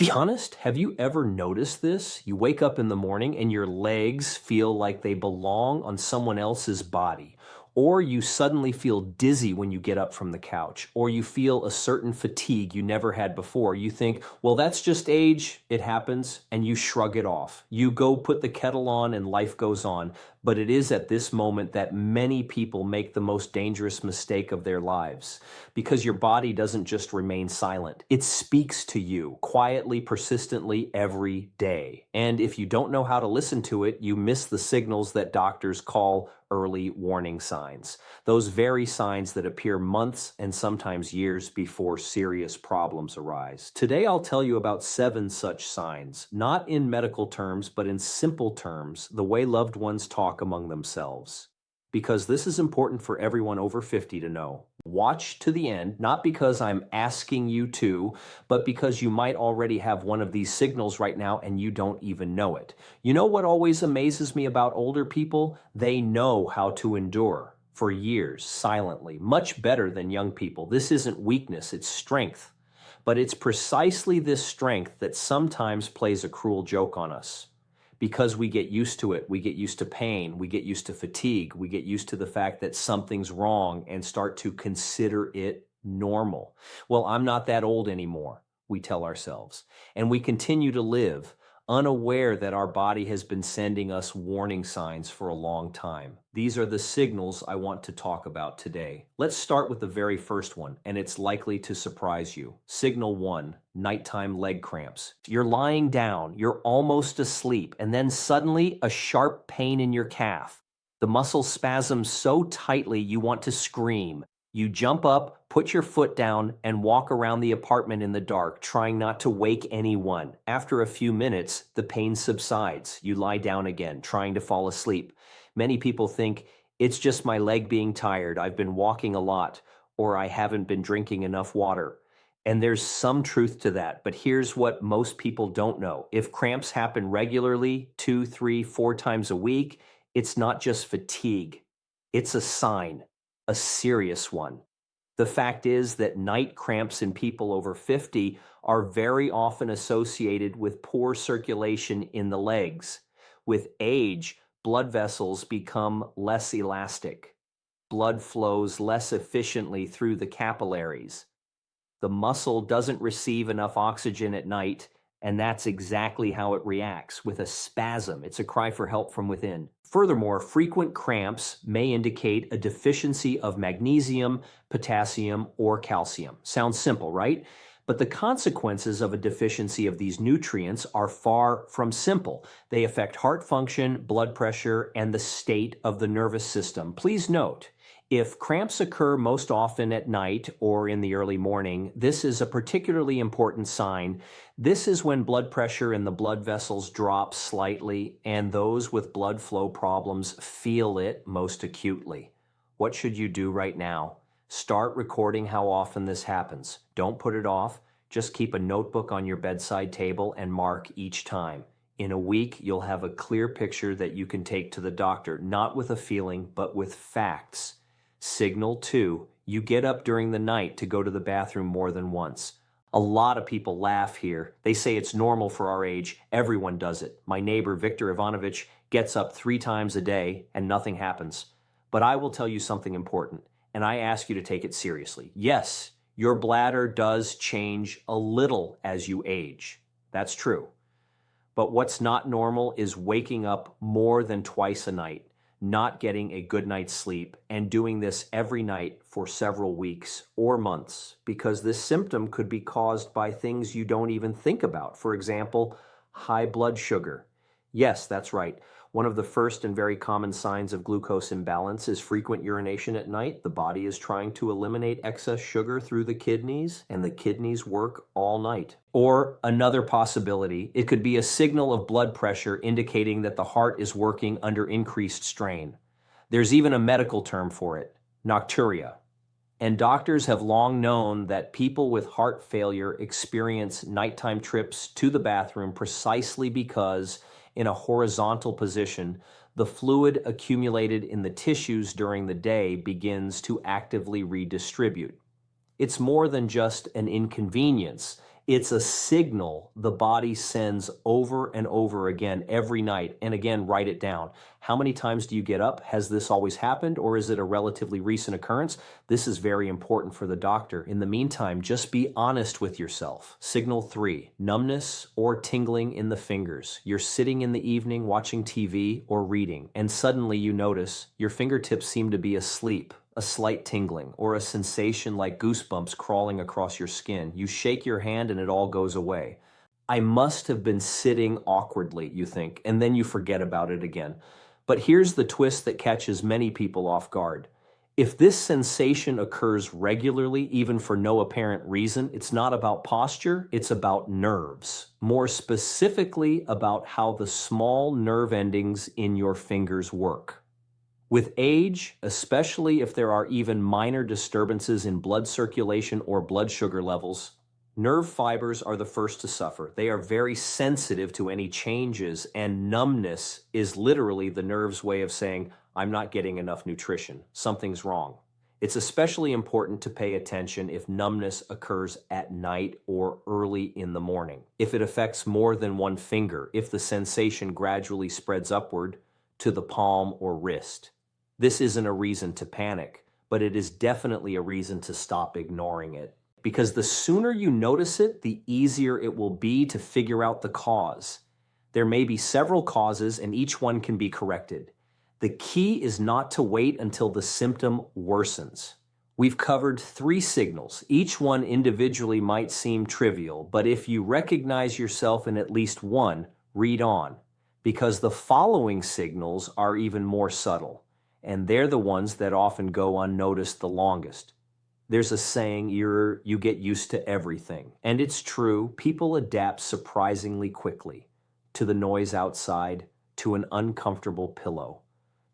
Be honest, have you ever noticed this? You wake up in the morning and your legs feel like they belong on someone else's body. Or you suddenly feel dizzy when you get up from the couch. Or you feel a certain fatigue you never had before. You think, well, that's just age. It happens. And you shrug it off. You go put the kettle on and life goes on. But it is at this moment that many people make the most dangerous mistake of their lives. Because your body doesn't just remain silent. It speaks to you quietly, persistently every day. And if you don't know how to listen to it, you miss the signals that doctors call early warning signs. Those very signs that appear months and sometimes years before serious problems arise. Today I'll tell you about 7 such signs, not in medical terms, but in simple terms, the way loved ones talk among themselves. Because this is important for everyone over 50 to know. Watch to the end, not because I'm asking you to, but because you might already have one of these signals right now and you don't even know it. You know what always amazes me about older people? They know how to endure for years silently, much better than young people. This isn't weakness, it's strength. But it's precisely this strength that sometimes plays a cruel joke on us. Because we get used to it, we get used to pain, we get used to fatigue, we get used to the fact that something's wrong and start to consider it normal. Well, I'm not that old anymore, we tell ourselves. And we continue to live, unaware that our body has been sending us warning signs for a long time. These are the signals I want to talk about today. Let's start with the very first one, and it's likely to surprise you. Signal 1, nighttime leg cramps. You're lying down, you're almost asleep, and then suddenly a sharp pain in your calf. The muscle spasms so tightly you want to scream. You jump up, put your foot down, and walk around the apartment in the dark, trying not to wake anyone. After a few minutes, the pain subsides. You lie down again, trying to fall asleep. Many people think, it's just my leg being tired, I've been walking a lot, or I haven't been drinking enough water. And there's some truth to that, but here's what most people don't know. If cramps happen regularly, 2, 3, 4 times a week, it's not just fatigue. It's a sign. A serious one. The fact is that night cramps in people over 50 are very often associated with poor circulation in the legs. With age, blood vessels become less elastic. Blood flows less efficiently through the capillaries. The muscle doesn't receive enough oxygen at night, and that's exactly how it reacts, with a spasm. It's a cry for help from within. Furthermore, frequent cramps may indicate a deficiency of magnesium, potassium, or calcium. Sounds simple, right? But the consequences of a deficiency of these nutrients are far from simple. They affect heart function, blood pressure, and the state of the nervous system. Please note, if cramps occur most often at night or in the early morning, this is a particularly important sign. This is when blood pressure in the blood vessels drops slightly, and those with blood flow problems feel it most acutely. What should you do right now? Start recording how often this happens. Don't put it off. Just keep a notebook on your bedside table and mark each time. In a week, you'll have a clear picture that you can take to the doctor, not with a feeling, but with facts. Signal 2, you get up during the night to go to the bathroom more than once. A lot of people laugh here. They say it's normal for our age. Everyone does it. My neighbor, Victor Ivanovich, gets up 3 times a day and nothing happens. But I will tell you something important, and I ask you to take it seriously. Yes, your bladder does change a little as you age. That's true. But what's not normal is waking up more than twice a night, not getting a good night's sleep, and doing this every night for several weeks or months, because this symptom could be caused by things you don't even think about. For example, high blood sugar. Yes, that's right. One of the first and very common signs of glucose imbalance is frequent urination at night. The body is trying to eliminate excess sugar through the kidneys, and the kidneys work all night. Or another possibility, it could be a signal of blood pressure indicating that the heart is working under increased strain. There's even a medical term for it, nocturia. And doctors have long known that people with heart failure experience nighttime trips to the bathroom precisely because in a horizontal position, the fluid accumulated in the tissues during the day begins to actively redistribute. It's more than just an inconvenience. It's a signal the body sends over and over again every night. And again, write it down. How many times do you get up? Has this always happened, or is it a relatively recent occurrence? This is very important for the doctor. In the meantime, just be honest with yourself. Signal 3, numbness or tingling in the fingers. You're sitting in the evening watching TV or reading, and suddenly you notice your fingertips seem to be asleep. A slight tingling, or a sensation like goosebumps crawling across your skin. You shake your hand and it all goes away. I must have been sitting awkwardly, you think, and then you forget about it again. But here's the twist that catches many people off guard. If this sensation occurs regularly, even for no apparent reason, it's not about posture, it's about nerves. More specifically, about how the small nerve endings in your fingers work. With age, especially if there are even minor disturbances in blood circulation or blood sugar levels, nerve fibers are the first to suffer. They are very sensitive to any changes, and numbness is literally the nerve's way of saying, I'm not getting enough nutrition. Something's wrong. It's especially important to pay attention if numbness occurs at night or early in the morning. If it affects more than one finger, if the sensation gradually spreads upward to the palm or wrist. This isn't a reason to panic, but it is definitely a reason to stop ignoring it. Because the sooner you notice it, the easier it will be to figure out the cause. There may be several causes, and each one can be corrected. The key is not to wait until the symptom worsens. We've covered 3 signals. Each one individually might seem trivial, but if you recognize yourself in at least one, read on. Because the following signals are even more subtle. And they're the ones that often go unnoticed the longest. There's a saying, you get used to everything. And it's true, people adapt surprisingly quickly to the noise outside, to an uncomfortable pillow,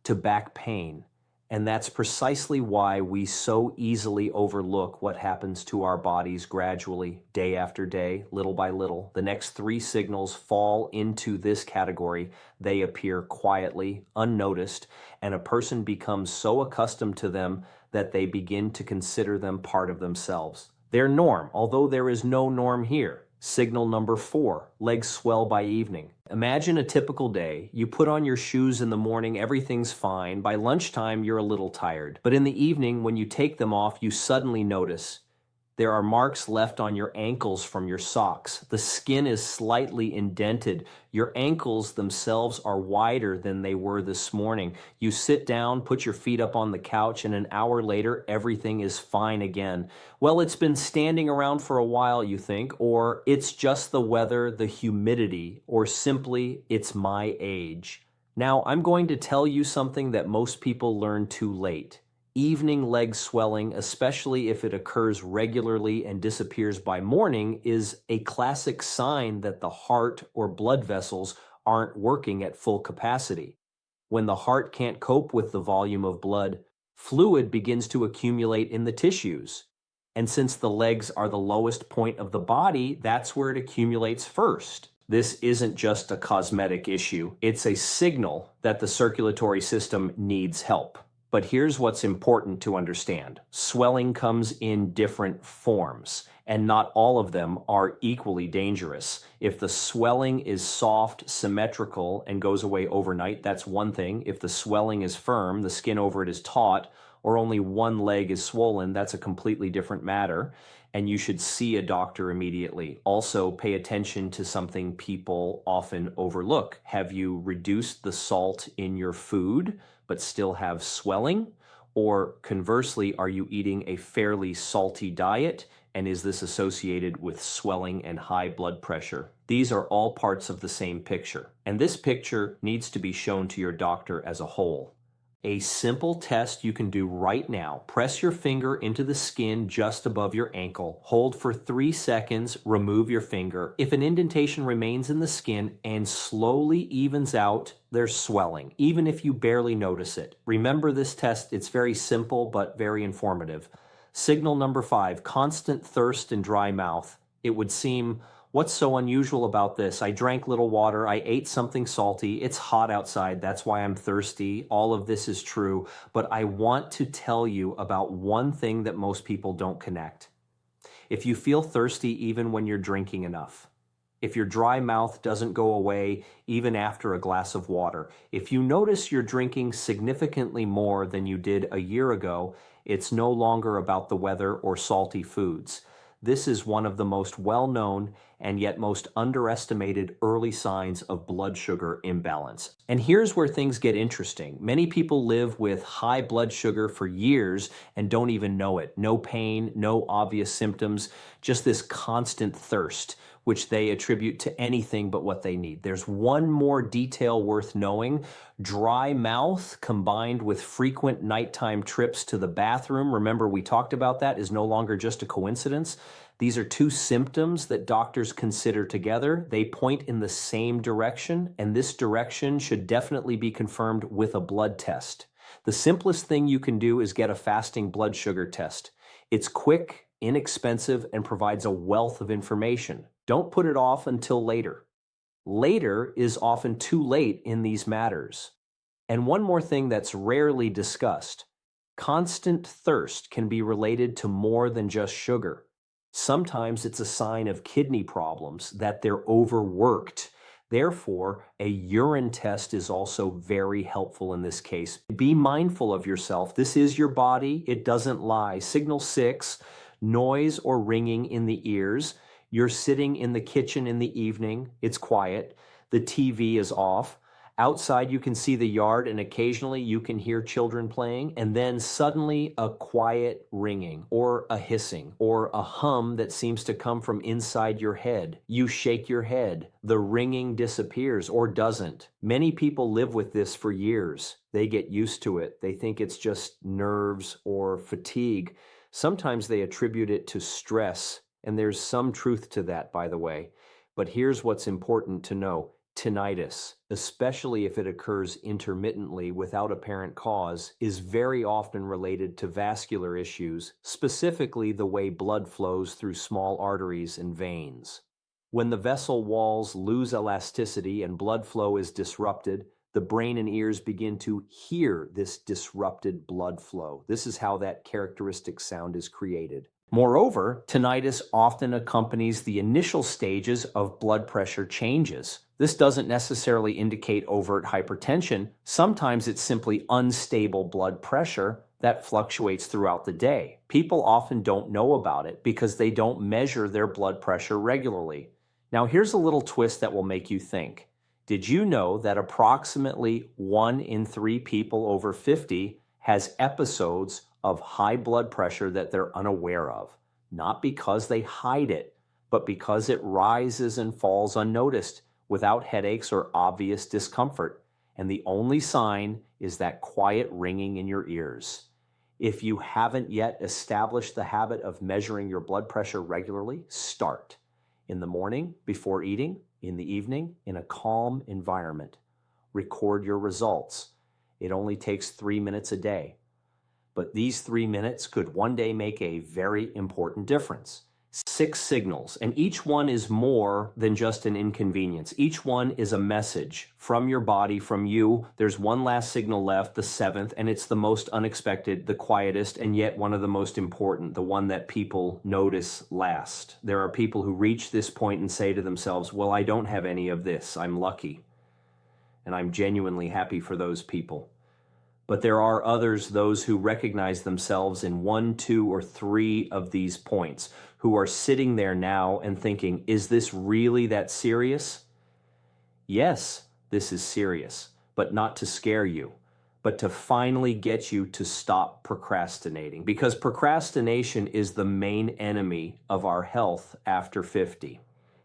to back pain. And that's precisely why we so easily overlook what happens to our bodies gradually, day after day, little by little. The next 3 signals fall into this category. They appear quietly, unnoticed, and a person becomes so accustomed to them that they begin to consider them part of themselves. Their norm, although there is no norm here. Signal number 4, legs swell by evening. Imagine a typical day. You put on your shoes in the morning, everything's fine. By lunchtime, you're a little tired. But in the evening, when you take them off, you suddenly notice there are marks left on your ankles from your socks. The skin is slightly indented. Your ankles themselves are wider than they were this morning. You sit down, put your feet up on the couch, and an hour later, everything is fine again. Well, it's been standing around for a while, you think, or it's just the weather, the humidity, or simply it's my age. Now, I'm going to tell you something that most people learn too late. Evening leg swelling, especially if it occurs regularly and disappears by morning, is a classic sign that the heart or blood vessels aren't working at full capacity. When the heart can't cope with the volume of blood, fluid begins to accumulate in the tissues. And since the legs are the lowest point of the body, that's where it accumulates first. This isn't just a cosmetic issue. It's a signal that the circulatory system needs help. But here's what's important to understand. Swelling comes in different forms, and not all of them are equally dangerous. If the swelling is soft, symmetrical, and goes away overnight, that's one thing. If the swelling is firm, the skin over it is taut, or only one leg is swollen, that's a completely different matter, and you should see a doctor immediately. Also, pay attention to something people often overlook. Have you reduced the salt in your food, but still have swelling? Or conversely, are you eating a fairly salty diet? And is this associated with swelling and high blood pressure? These are all parts of the same picture. And this picture needs to be shown to your doctor as a whole. A simple test you can do right now. Press your finger into the skin just above your ankle. Hold for 3 seconds, remove your finger. If an indentation remains in the skin and slowly evens out, there's swelling, even if you barely notice it. Remember this test, it's very simple but very informative. Signal number 5, constant thirst and dry mouth. It would seem, what's so unusual about this? I drank little water, I ate something salty, it's hot outside, that's why I'm thirsty. All of this is true, but I want to tell you about one thing that most people don't connect. If you feel thirsty even when you're drinking enough. If your dry mouth doesn't go away even after a glass of water. If you notice you're drinking significantly more than you did a year ago, it's no longer about the weather or salty foods. This is one of the most well-known and yet most underestimated early signs of blood sugar imbalance. And here's where things get interesting. Many people live with high blood sugar for years and don't even know it. No pain, no obvious symptoms, just this constant thirst, which they attribute to anything but what they need. There's one more detail worth knowing. Dry mouth combined with frequent nighttime trips to the bathroom, remember we talked about that, is no longer just a coincidence. These are two symptoms that doctors consider together. They point in the same direction, and this direction should definitely be confirmed with a blood test. The simplest thing you can do is get a fasting blood sugar test. It's quick, inexpensive, and provides a wealth of information. Don't put it off until later. Later is often too late in these matters. And one more thing that's rarely discussed. Constant thirst can be related to more than just sugar. Sometimes it's a sign of kidney problems, that they're overworked. Therefore, a urine test is also very helpful in this case. Be mindful of yourself. This is your body. It doesn't lie. Signal 6, noise or ringing in the ears. You're sitting in the kitchen in the evening. It's quiet. The TV is off. Outside, you can see the yard, and occasionally you can hear children playing, and then suddenly a quiet ringing, or a hissing, or a hum that seems to come from inside your head. You shake your head. The ringing disappears, or doesn't. Many people live with this for years. They get used to it. They think it's just nerves or fatigue. Sometimes they attribute it to stress, and there's some truth to that, by the way. But here's what's important to know. Tinnitus, especially if it occurs intermittently without apparent cause, is very often related to vascular issues, specifically the way blood flows through small arteries and veins. When the vessel walls lose elasticity and blood flow is disrupted, the brain and ears begin to hear this disrupted blood flow. This is how that characteristic sound is created. Moreover, tinnitus often accompanies the initial stages of blood pressure changes. This doesn't necessarily indicate overt hypertension. Sometimes it's simply unstable blood pressure that fluctuates throughout the day. People often don't know about it because they don't measure their blood pressure regularly. Now, here's a little twist that will make you think. Did you know that approximately 1 in 3 people over 50 has episodes of high blood pressure that they're unaware of? Not because they hide it, but because it rises and falls unnoticed without headaches or obvious discomfort. And the only sign is that quiet ringing in your ears. If you haven't yet established the habit of measuring your blood pressure regularly, start. In the morning, before eating, in the evening, in a calm environment. Record your results. It only takes 3 minutes a day. But these 3 minutes could one day make a very important difference. 6 signals, and each one is more than just an inconvenience. Each one is a message from your body, from you. There's one last signal left, the 7th, and it's the most unexpected, the quietest, and yet one of the most important, the one that people notice last. There are people who reach this point and say to themselves, well, I don't have any of this. I'm lucky. And I'm genuinely happy for those people. But there are others, those who recognize themselves in 1, 2, or 3 of these points, who are sitting there now and thinking, is this really that serious? Yes, this is serious, but not to scare you, but to finally get you to stop procrastinating, because procrastination is the main enemy of our health after 50.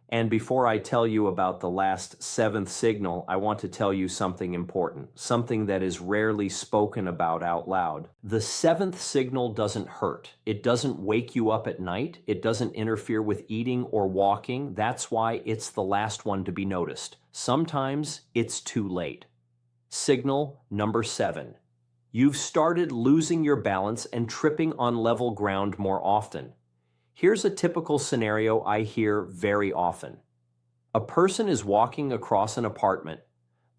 And before I tell you about the last 7th signal, I want to tell you something important, something that is rarely spoken about out loud. The 7th signal doesn't hurt. It doesn't wake you up at night. It doesn't interfere with eating or walking. That's why it's the last one to be noticed. Sometimes it's too late. Signal number 7. You've started losing your balance and tripping on level ground more often. Here's a typical scenario I hear very often. A person is walking across an apartment.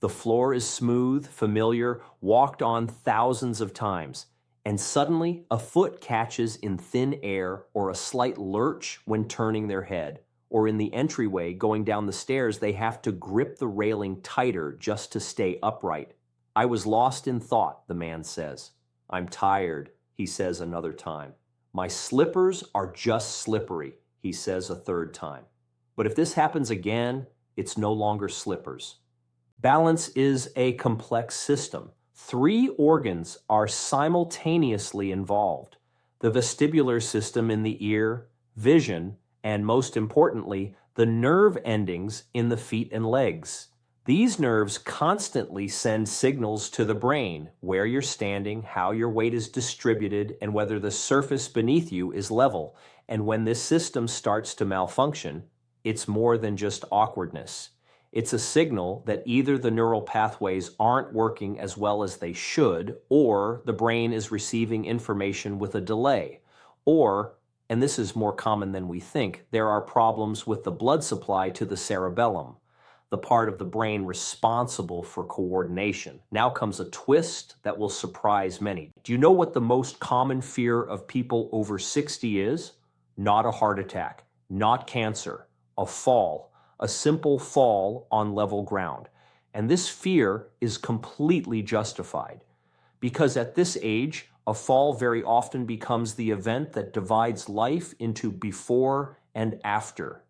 The floor is smooth, familiar, walked on thousands of times. And suddenly, a foot catches in thin air or a slight lurch when turning their head. Or in the entryway going down the stairs, they have to grip the railing tighter just to stay upright. I was lost in thought, the man says. I'm tired, he says another time. My slippers are just slippery, he says a third time. But if this happens again, it's no longer slippers. Balance is a complex system. 3 organs are simultaneously involved: the vestibular system in the ear, vision, and most importantly, the nerve endings in the feet and legs. These nerves constantly send signals to the brain: where you're standing, how your weight is distributed, and whether the surface beneath you is level. And when this system starts to malfunction, it's more than just awkwardness. It's a signal that either the neural pathways aren't working as well as they should, or the brain is receiving information with a delay, or, and this is more common than we think, there are problems with the blood supply to the cerebellum, the part of the brain responsible for coordination. Now comes a twist that will surprise many. Do you know what the most common fear of people over 60 is? Not a heart attack, not cancer, a fall. A simple fall on level ground. And this fear is completely justified, because at this age, a fall very often becomes the event that divides life into before and after.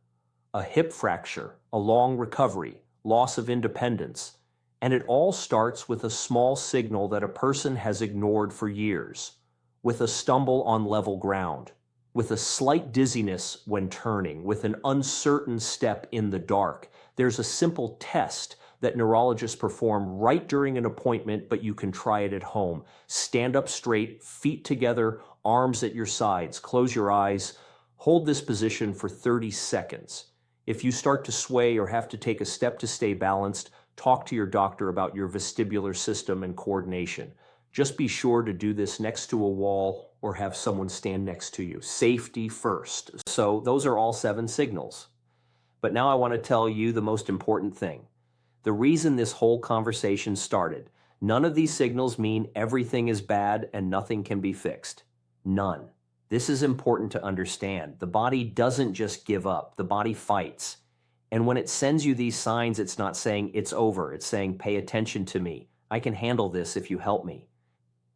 A hip fracture, a long recovery, loss of independence, and it all starts with a small signal that a person has ignored for years, with a stumble on level ground, with a slight dizziness when turning, with an uncertain step in the dark. There's a simple test that neurologists perform right during an appointment, but you can try it at home. Stand up straight, feet together, arms at your sides. Close your eyes. Hold this position for 30 seconds. If you start to sway or have to take a step to stay balanced, talk to your doctor about your vestibular system and coordination. Just be sure to do this next to a wall or have someone stand next to you. Safety first. So those are all 7 signals. But now I want to tell you the most important thing. The reason this whole conversation started. None of these signals mean everything is bad and nothing can be fixed. None. This is important to understand. The body doesn't just give up. The body fights. And when it sends you these signs, it's not saying it's over. It's saying, pay attention to me. I can handle this if you help me.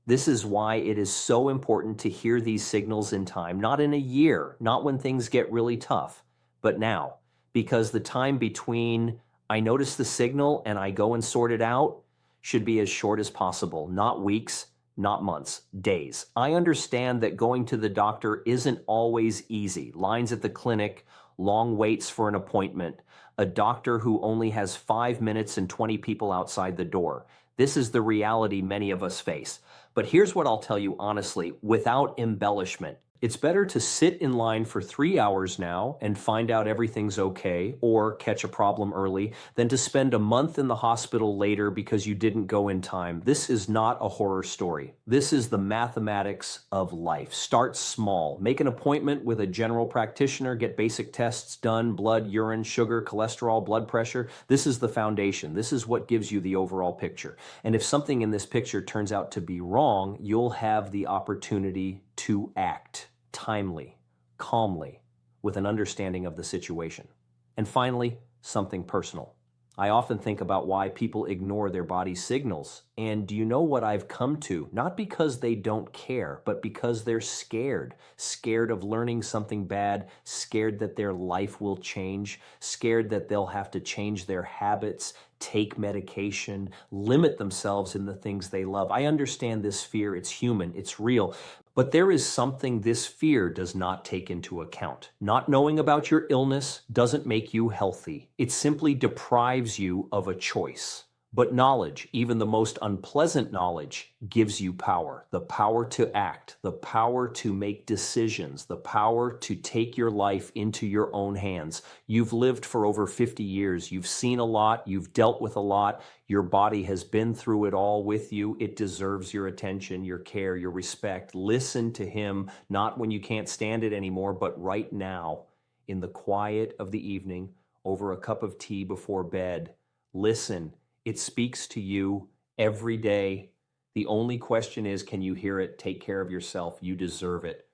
This is why it is so important to hear these signals in time, not in a year, not when things get really tough, but now, because the time between I notice the signal and I go and sort it out should be as short as possible, not weeks, not months, days. I understand that going to the doctor isn't always easy. Lines at the clinic, long waits for an appointment, a doctor who only has 5 minutes and 20 people outside the door. This is the reality many of us face. But here's what I'll tell you honestly, without embellishment. It's better to sit in line for 3 hours now and find out everything's okay or catch a problem early than to spend a month in the hospital later because you didn't go in time. This is not a horror story. This is the mathematics of life. Start small. Make an appointment with a general practitioner, get basic tests done, blood, urine, sugar, cholesterol, blood pressure. This is the foundation. This is what gives you the overall picture. And if something in this picture turns out to be wrong, you'll have the opportunity to act timely, calmly, with an understanding of the situation. And finally, something personal. I often think about why people ignore their body's signals. And do you know what I've come to? Not because they don't care, but because they're scared. Scared of learning something bad, scared that their life will change, scared that they'll have to change their habits, take medication, limit themselves in the things they love. I understand this fear. It's human. It's real. But there is something this fear does not take into account. Not knowing about your illness doesn't make you healthy. It simply deprives you of a choice. But knowledge, even the most unpleasant knowledge, gives you power. The power to act, the power to make decisions, the power to take your life into your own hands. You've lived for over 50 years. You've seen a lot. You've dealt with a lot. Your body has been through it all with you. It deserves your attention, your care, your respect. Listen to him, not when you can't stand it anymore, but right now, in the quiet of the evening, over a cup of tea before bed. Listen. It speaks to you every day. The only question is, can you hear it? Take care of yourself. You deserve it.